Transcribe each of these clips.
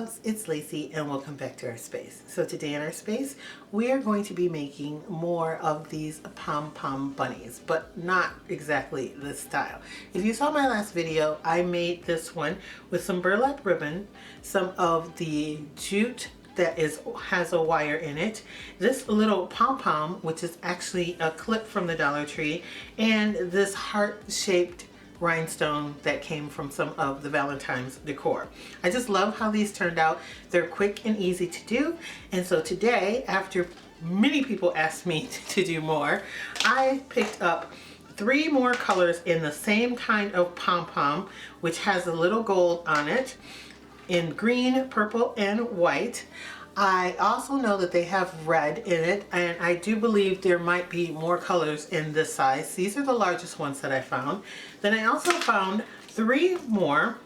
loves, it's Lacey and welcome back to our space. So today in our space we are going to be making more of these Pom Pom bunnies, but not exactly this style. If you saw my last video, I made this one with some burlap ribbon, some of the jute that has a wire in it, this little pom-pom, which is actually a clip from the Dollar Tree, and this heart-shaped rhinestone that came from some of the Valentine's decor. I just love how these turned out. They're quick and easy to do, and so today, after many people asked me to do more, I picked up 3 more colors in the same kind of pom-pom, which has a little gold on it, in green, purple, and white. I also know that they have red in it, and I do believe there might be more colors in this size. These are the largest ones that I found. Then I also found 3 more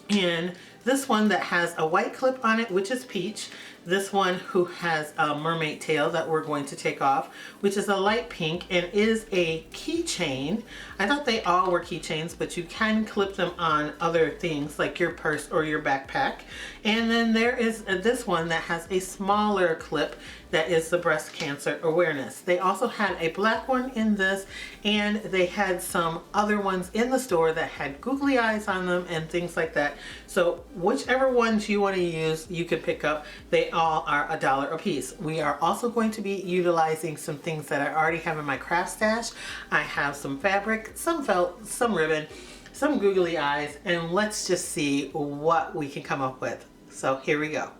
in this one that has a white clip on it, which is peach. This one who has a mermaid tail that we're going to take off, which is a light pink and is a keychain. I thought they all were keychains, but you can clip them on other things like your purse or your backpack. And then there is this one that has a smaller clip that is the breast cancer awareness. They also had a black one in this, and they had some other ones in the store that had googly eyes on them and things like that. So whichever ones you want to use, you can pick up. They all are $1 a piece. We are also going to be utilizing some things that I already have in my craft stash. I have some fabric, some felt, some ribbon, some googly eyes, and let's just see what we can come up with. So here we go.